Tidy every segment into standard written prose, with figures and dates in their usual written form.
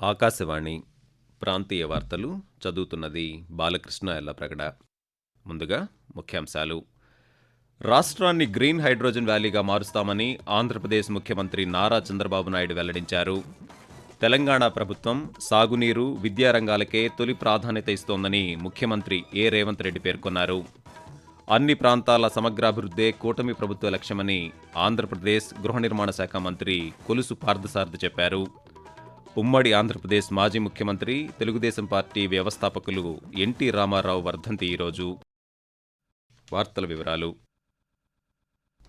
ఆకాశవాణి ప్రాంతీయ వార్తలు చదువుతున్నది బాలకృష్ణ ఎల్లప్రగడ. ముందుగా ముఖ్యాంశాలు. రాష్ట్రాన్ని గ్రీన్ హైడ్రోజన్ వ్యాలీగా మారుస్తామని ఆంధ్రప్రదేశ్ ముఖ్యమంత్రి నారా చంద్రబాబు నాయుడు వెల్లడించారు. తెలంగాణ ప్రభుత్వం సాగునీరు, విద్యారంగాలకే తొలి ప్రాధాన్యత ఇస్తోందని ముఖ్యమంత్రి రేవంత్ రెడ్డి పేర్కొన్నారు. అన్ని ప్రాంతాల సమగ్రాభివృద్ధే కూటమి ప్రభుత్వ లక్ష్యమని ఆంధ్రప్రదేశ్ గృహ నిర్మాణ శాఖ మంత్రి కొలుసు పార్థసారథి చెప్పారు. ఉమ్మడి ఆంధ్రప్రదేశ్ మాజీ ముఖ్యమంత్రి, తెలుగుదేశం పార్టీ వ్యవస్థాపకులు ఎన్టీ రామారావు వర్ధంతి ఈరోజు. వార్తల వివరాలు.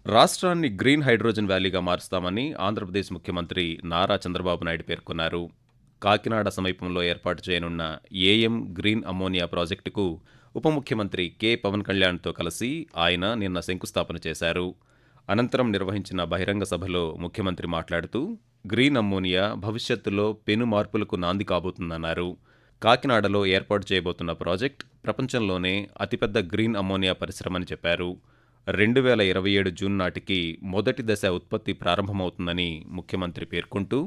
రాష్ట్రాన్ని గ్రీన్ హైడ్రోజన్ వ్యాలీగా మారుస్తామని ఆంధ్రప్రదేశ్ ముఖ్యమంత్రి నారా చంద్రబాబు నాయుడు పేర్కొన్నారు. కాకినాడ సమీపంలో ఏర్పాటు చేయనున్న ఏఎం గ్రీన్ అమ్మోనియా ప్రాజెక్టుకు ఉప ముఖ్యమంత్రి పవన్ కళ్యాణ్తో కలిసి ఆయన నిన్న శంకుస్థాపన చేశారు. అనంతరం నిర్వహించిన బహిరంగ సభలో ముఖ్యమంత్రి మాట్లాడుతూ గ్రీన్ అమ్మోనియా భవిష్యత్తులో పెను మార్పులకు నాంది కాబోతుందన్నారు. కాకినాడలో ఏర్పాటు చేయబోతున్న ప్రాజెక్ట్ ప్రపంచంలోనే అతిపెద్ద గ్రీన్ అమ్మోనియా పరిశ్రమని చెప్పారు. 2027 జూన్ నాటికి మొదటి దశ ఉత్పత్తి ప్రారంభమవుతుందని ముఖ్యమంత్రి పేర్కొంటూ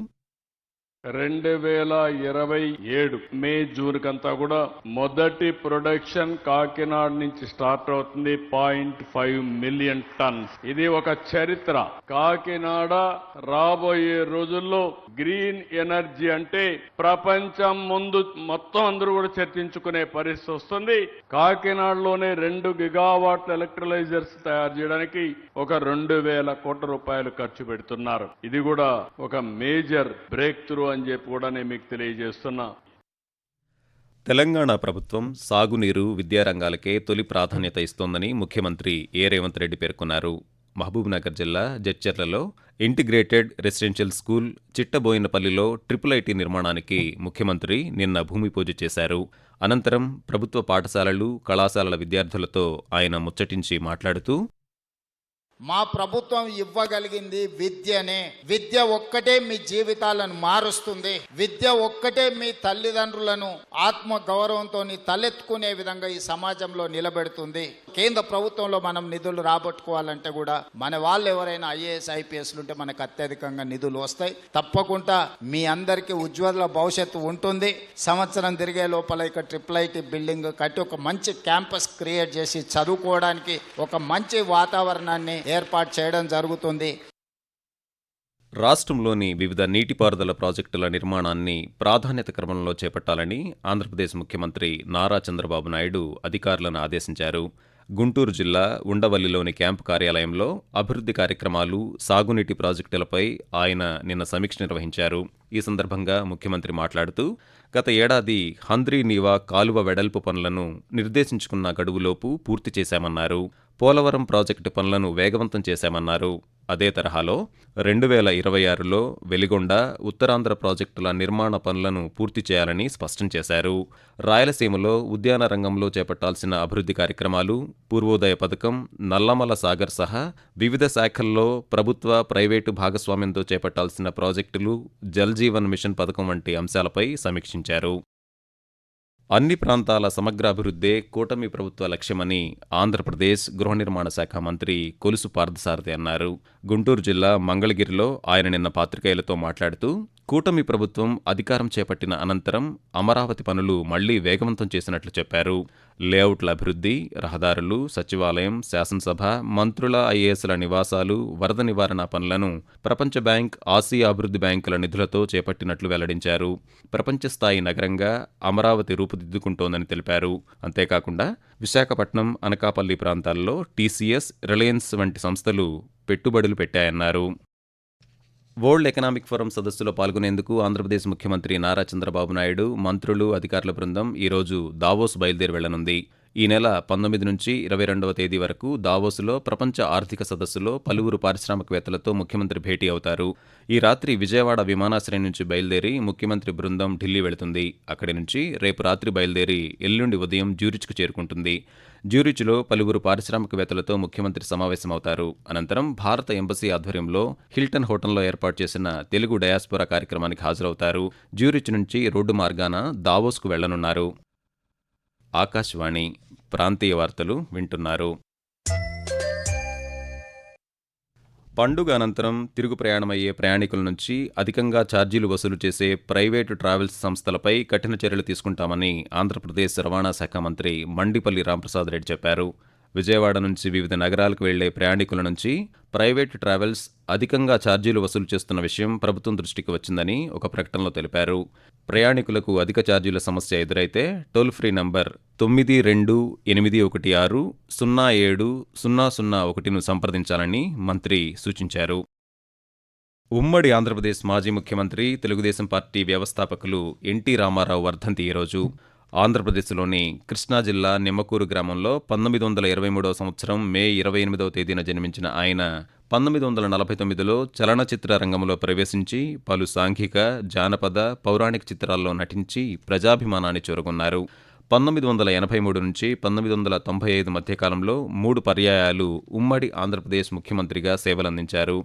2027 మే జూన్ కంతా కూడా మొదటి ప్రొడక్షన్ కాకినాడ నుంచి స్టార్ట్ అవుతుంది. 0.5 మిలియన్ టన్స్. ఇది ఒక చరిత్ర. కాకినాడ రాబోయే రోజుల్లో గ్రీన్ ఎనర్జీ అంటే ప్రపంచం ముందు మొత్తం అందరూ కూడా చర్చించుకునే పరిస్థితి వస్తుంది. కాకినాడలోనే 2 గిగావాట్ల ఎలక్ట్రలైజర్స్ తయారు చేయడానికి ఒక 2,000 కోట్ల రూపాయలు ఖర్చు పెడుతున్నారు. ఇది కూడా ఒక మేజర్ బ్రేక్ త్రూ అని చెప్పి కూడా నేను మీకు తెలియజేస్తున్నా. తెలంగాణ ప్రభుత్వం సాగునీరు, విద్యారంగాలకే తొలి ప్రాధాన్యత ఇస్తోందని ముఖ్యమంత్రి రేవంత్ రెడ్డి పేర్కొన్నారు. మహబూబ్నగర్ జిల్లా జడ్చర్లలో ఇంటిగ్రేటెడ్ రెసిడెన్షియల్ స్కూల్, చిట్టబోయినపల్లిలో IIIT నిర్మాణానికి ముఖ్యమంత్రి నిన్న భూమి పూజ చేశారు. అనంతరం ప్రభుత్వ పాఠశాలలు, కళాశాలల విద్యార్థులతో ఆయన ముచ్చటించి మాట్లాడుతూ మా ప్రభుత్వం ఇవ్వగలిగింది విద్యనే. విద్య ఒక్కటే మీ జీవితాలను మారుస్తుంది. విద్య ఒక్కటే మీ తల్లిదండ్రులను ఆత్మ గౌరవంతో తలెత్తుకునే విధంగా ఈ సమాజంలో నిలబెడుతుంది. కేంద్ర ప్రభుత్వంలో మనం నిధులు రాబట్టుకోవాలంటే కూడా మన వాళ్ళు ఎవరైనా IAS, IPSలు ఉంటే మనకు అత్యధికంగా నిధులు వస్తాయి. తప్పకుండా మీ అందరికీ ఉజ్వల భవిష్యత్తు ఉంటుంది. సంవత్సరం తిరిగే లోపల ఇక IIIT బిల్డింగ్ కట్టి ఒక మంచి క్యాంపస్ క్రియేట్ చేసి చదువుకోవడానికి ఒక మంచి వాతావరణాన్ని ఏర్పాటు చేయడం జరుగుతుంది. రాష్ట్రంలోని వివిధ నీటిపారుదల ప్రాజెక్టుల నిర్మాణాన్ని ప్రాధాన్యత క్రమంలో చేపట్టాలని ఆంధ్రప్రదేశ్ ముఖ్యమంత్రి నారా చంద్రబాబు నాయుడు అధికారులను ఆదేశించారు. గుంటూరు జిల్లా ఉండవల్లిలోని క్యాంపు కార్యాలయంలో అభివృద్ధి కార్యక్రమాలు, సాగునీటి ప్రాజెక్టులపై ఆయన నిన్న సమీక్ష నిర్వహించారు. ఈ సందర్భంగా ముఖ్యమంత్రి మాట్లాడుతూ గత ఏడాది హంద్రీ నీవా కాలువ వెడల్పు పనులను నిర్దేశించుకున్న గడువులోపు పూర్తి చేశామన్నారు. పోలవరం ప్రాజెక్టు పనులను వేగవంతం చేశామన్నారు. అదే తరహాలో 2026లో వెలిగొండ, ఉత్తరాంధ్ర ప్రాజెక్టుల నిర్మాణ పనులను పూర్తి చేయాలని స్పష్టం చేశారు. రాయలసీమలో ఉద్యాన రంగంలో చేపట్టాల్సిన అభివృద్ధి కార్యక్రమాలు, పూర్వోదయ పథకం, నల్లమల సాగర్ సహా వివిధ శాఖల్లో ప్రభుత్వ, ప్రైవేటు భాగస్వామ్యంతో చేపట్టాల్సిన ప్రాజెక్టులు, జల్ జీవన్ మిషన్ పథకం వంటి అంశాలపై సమీక్షించారు. అన్ని ప్రాంతాల సమగ్రాభివృద్ధే కూటమి ప్రభుత్వ లక్ష్యమని ఆంధ్రప్రదేశ్ గృహ నిర్మాణ శాఖ మంత్రి కొలుసు పార్థసారథి అన్నారు. గుంటూరు జిల్లా మంగళగిరిలో ఆయన నిన్న పాత్రికేయులతో మాట్లాడుతూ కూటమి ప్రభుత్వం అధికారం చేపట్టిన అనంతరం అమరావతి పనులు మళ్లీ వేగవంతం చేసినట్లు చెప్పారు. లేఅవుట్ల అభివృద్ధి, రహదారులు, సచివాలయం, శాసనసభ, మంత్రుల, IASల నివాసాలు, వరద నివారణ పనులను ప్రపంచ బ్యాంక్, ఆసియా అభివృద్ధి బ్యాంకుల నిధులతో చేపట్టినట్లు వెల్లడించారు. ప్రపంచ స్థాయి నగరంగా అమరావతి రూపుదిద్దుకుంటోందని తెలిపారు. అంతేకాకుండా విశాఖపట్నం, అనకాపల్లి ప్రాంతాల్లో TCS, రిలయన్స్ వంటి సంస్థలు పెట్టుబడులు పెట్టాయన్నారు. వరల్డ్ ఎకనామిక్ ఫోరం సదస్సులో పాల్గొనేందుకు ఆంధ్రప్రదేశ్ ముఖ్యమంత్రి నారా చంద్రబాబు నాయుడు, మంత్రులు, అధికారుల బృందం ఈరోజు దావోస్ బయలుదేరి వెళ్లనుంది. ఈ నెల 19 నుంచి 22వ తేదీ వరకు దావోసులో ప్రపంచ ఆర్థిక సదస్సులో పలువురు పారిశ్రామికవేత్తలతో ముఖ్యమంత్రి భేటీ అవుతారు. ఈ రాత్రి విజయవాడ విమానాశ్రయం నుంచి బయలుదేరి ముఖ్యమంత్రి బృందం ఢిల్లీ వెళుతుంది. అక్కడి నుంచి రేపు రాత్రి బయలుదేరి ఎల్లుండి ఉదయం జ్యూరిచ్కు చేరుకుంటుంది. జ్యూరిచ్లో పలువురు పారిశ్రామికవేత్తలతో ముఖ్యమంత్రి సమావేశమవుతారు. అనంతరం భారత ఎంబసీ ఆధ్వర్యంలో హిల్టన్ హోటల్లో ఏర్పాటు చేసిన తెలుగు డయాస్పోరా కార్యక్రమానికి హాజరవుతారు. జ్యూరిచ్ నుంచి రోడ్డు మార్గాన దావోస్కు వెళ్లనున్నారు. ఆకాశవాణి ప్రాంతీయ వార్తలు వింటున్నారు. పండుగ అనంతరం తిరుగు ప్రయాణమయ్యే ప్రయాణికుల నుంచి అధికంగా ఛార్జీలు వసూలు చేసే ప్రైవేటు ట్రావెల్స్ సంస్థలపై కఠిన చర్యలు తీసుకుంటామని ఆంధ్రప్రదేశ్ రవాణా శాఖ మంత్రి మండిపల్లి రాంప్రసాద్ రెడ్డి చెప్పారు. విజయవాడ నుంచి వివిధ నగరాలకు వెళ్లే ప్రయాణికుల నుంచి ప్రైవేటు ట్రావెల్స్ అధికంగా ఛార్జీలు వసూలు చేస్తున్న విషయం ప్రభుత్వం దృష్టికి వచ్చిందని ఒక ప్రకటనలో తెలిపారు. ప్రయాణికులకు అధిక ఛార్జీల సమస్య ఎదురైతే టోల్ ఫ్రీ నంబర్ 9281607001ను సంప్రదించాలని మంత్రి సూచించారు. ఉమ్మడి ఆంధ్రప్రదేశ్ మాజీ ముఖ్యమంత్రి, తెలుగుదేశం పార్టీ వ్యవస్థాపకులు ఎన్టీ రామారావు వర్ధంతి ఈరోజు. ఆంధ్రప్రదేశ్లోని కృష్ణా జిల్లా నిమ్మకూరు గ్రామంలో 1923 సంవత్సరం మే 28వ తేదీన జన్మించిన ఆయన 1949లో చలనచిత్ర రంగంలో ప్రవేశించి పలు సాంఘిక, జానపద, పౌరాణిక చిత్రాల్లో నటించి ప్రజాభిమానాన్ని చూరగొన్నారు. 1983 నుంచి 1995 మధ్యకాలంలో 3 పర్యాయాలు ఉమ్మడి ఆంధ్రప్రదేశ్ ముఖ్యమంత్రిగా సేవలందించారు.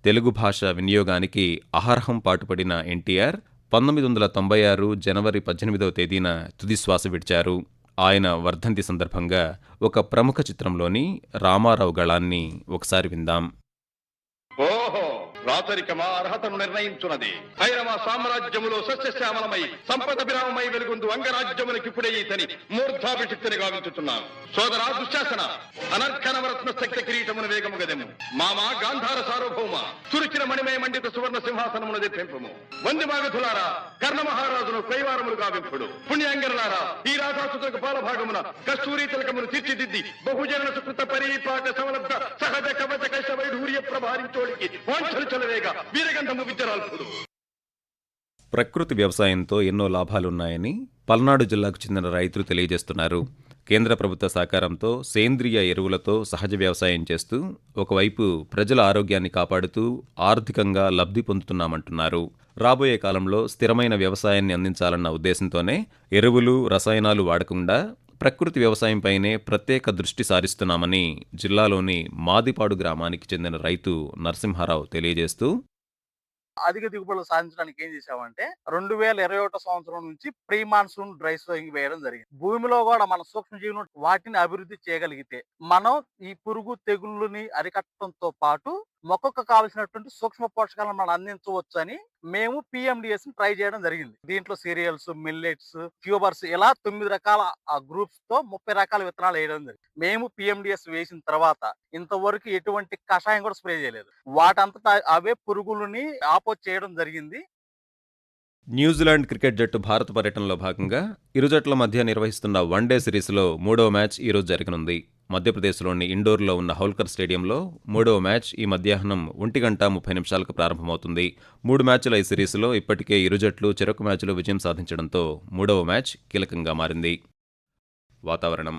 తెలుగు భాష వినియోగానికి అహర్హం పాటుపడిన ఎన్టీఆర్ 1996 జనవరి 18వ తేదీన తుదిశ్వాస విడిచారు. ఆయన వర్ధంతి సందర్భంగా ఒక ప్రముఖ చిత్రంలోని రామారావు గళాన్ని ఒకసారి విందాం. ఓహో, రాచరికమా అర్హతను నిర్ణయించున్నది. హైరమా సామ్రాజ్యములో సస్యశ్యామలమై సంపద విరామమై వెలుగొందు అంగరాజ్యములకిప్పుడే ఈతని మూర్ధాభిషిక్తిని గావించుతున్నాను. సోదరా దుశ్శాసన, అనర్ఘనవరత్న శక్తి కిరీటమును వేగము గదెము. మామా గాంధార సార్వభౌమ, తురిచిన మణిమయ మండిత సువర్ణ సింహాసనమును తెప్పింపము. వంది మాగధులారా, కర్ణ మహారాజును కైవారములు గావింపుడు. పుణ్యాంగరులారా, ఈ రాధాసుతులకు పాలభాగమున కస్తూరి తిలకమును తీర్చిదిద్ది బహుజన సుకృత పరిపాక సమలబ్ధ సహజ కవచ కైశ వైఢూర్య ప్రభారించోడికి వాంఛలు చలవేగా వీరగంధము విద్యరాల్పుడు. ప్రకృతి వ్యవసాయంతో ఎన్నో లాభాలున్నాయని పల్నాడు జిల్లాకు చెందిన రైతులు తెలియజేస్తున్నారు. కేంద్ర ప్రభుత్వ సహకారంతో సేంద్రియ ఎరువులతో సహజ వ్యవసాయం చేస్తూ ఒకవైపు ప్రజల ఆరోగ్యాన్ని కాపాడుతూ ఆర్థికంగా లబ్ధి పొందుతున్నామంటున్నారు. రాబోయే కాలంలో స్థిరమైన వ్యవసాయాన్ని అందించాలన్న ఉద్దేశంతోనే ఎరువులు, రసాయనాలు వాడకుండా ప్రకృతి వ్యవసాయంపైనే ప్రత్యేక దృష్టి సారిస్తున్నామని జిల్లాలోని మాదిపాడు గ్రామానికి చెందిన రైతు నరసింహారావు తెలియజేస్తూ, అధిక దిగుబడులు సాధించడానికి ఏం చేసామంటే 2021 సంవత్సరం నుంచి ప్రీ మాన్సూన్ డ్రై సోయింగ్ వేయడం జరిగింది. భూమిలో కూడా మన సూక్ష్మజీవులు వాటిని అభివృద్ధి చేయగలిగితే మనం ఈ పురుగు తెగుళ్ళని అరికట్టడంతో పాటు మొక్కకు కావాల్సినటువంటి సూక్ష్మ పోషకాలను మనం అందించవచ్చు అని మేము పిఎండిఎస్ ట్రై చేయడం జరిగింది. దీంట్లో సీరియల్స్, మిల్లెట్స్, ట్యూబర్స్ ఇలా 9 రకాల గ్రూప్స్ తో 30 రకాల విత్తనాలు వేయడం జరిగింది. మేము పిఎండిఎస్ వేసిన తర్వాత ఇంతవరకు ఎటువంటి కషాయం కూడా స్ప్రే చేయలేదు. వాటంతటా అవే పురుగులని ఆపోజ్ చేయడం జరిగింది. న్యూజిలాండ్ క్రికెట్ జట్టు భారత పర్యటనలో భాగంగా ఇరు జట్ల మధ్య నిర్వహిస్తున్న వన్డే సిరీస్లో 3వ మ్యాచ్ ఈరోజు జరగనుంది. మధ్యప్రదేశ్లోని ఇండోర్లో ఉన్న హోల్కర్ స్టేడియంలో 3వ మ్యాచ్ ఈ మధ్యాహ్నం 1:30 ప్రారంభమవుతుంది. 3 మ్యాచ్ల ఈ సిరీస్లో ఇప్పటికే ఇరు జట్లు చెరొక మ్యాచ్లో విజయం సాధించడంతో 3వ మ్యాచ్ కీలకంగా మారింది. వాతావరణం.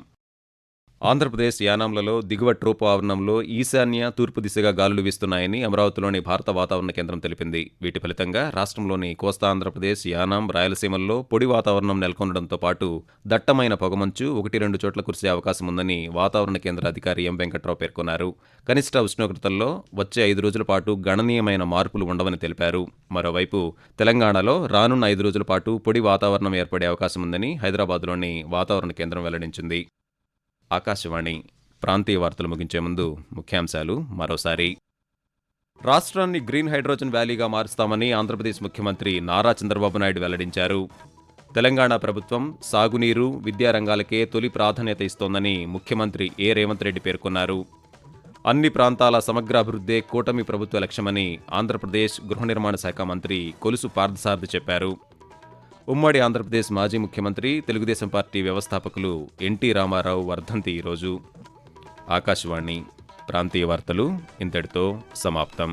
ఆంధ్రప్రదేశ్ యానాంలలో దిగువ ట్రోపో ఆవరణంలో ఈశాన్య, తూర్పు దిశగా గాలులు వీస్తున్నాయని అమరావతిలోని భారత వాతావరణ కేంద్రం తెలిపింది. వీటి ఫలితంగా రాష్ట్రంలోని కోస్తా ఆంధ్రప్రదేశ్, యానాం, రాయలసీమల్లో పొడి వాతావరణం నెలకొనడంతో పాటు దట్టమైన పొగమంచు 1-2 చోట్ల కురిసే అవకాశం ఉందని వాతావరణ కేంద్ర అధికారి ఎం వెంకట్రావు పేర్కొన్నారు. కనిష్ట ఉష్ణోగ్రతల్లో వచ్చే 5 రోజుల పాటు గణనీయమైన మార్పులు ఉండవని తెలిపారు. మరోవైపు తెలంగాణలో రానున్న 5 రోజుల పాటు పొడి వాతావరణం ఏర్పడే అవకాశం ఉందని హైదరాబాద్లోని వాతావరణ కేంద్రం వెల్లడించింది. ఆకాశవాణి ప్రాంతీయ వార్తలు ముగించే ముందు ముఖ్యాంశాలు మరోసారి. రాష్ట్రాన్ని గ్రీన్ హైడ్రోజన్ వ్యాలీగా మారుస్తామని ఆంధ్రప్రదేశ్ ముఖ్యమంత్రి నారా చంద్రబాబు నాయుడు వెల్లడించారు. తెలంగాణ ప్రభుత్వం సాగునీరు, విద్యారంగాలకే తొలి ప్రాధాన్యత ఇస్తోందని ముఖ్యమంత్రి ఏ రేవంత్ రెడ్డి పేర్కొన్నారు. అన్ని ప్రాంతాల సమగ్ర అభివృద్ధే కూటమి ప్రభుత్వ లక్ష్యమని ఆంధ్రప్రదేశ్ గృహ నిర్మాణ శాఖ మంత్రి కొలుసు పార్థసారథి చెప్పారు. ఉమ్మడి ఆంధ్రప్రదేశ్ మాజీ ముఖ్యమంత్రి, తెలుగుదేశం పార్టీ వ్యవస్థాపకులు ఎన్టీ రామారావు వర్ధంతి ఈరోజు. ఆకాశవాణి ప్రాంతీయ వార్తలు ఇంతటితో సమాప్తం.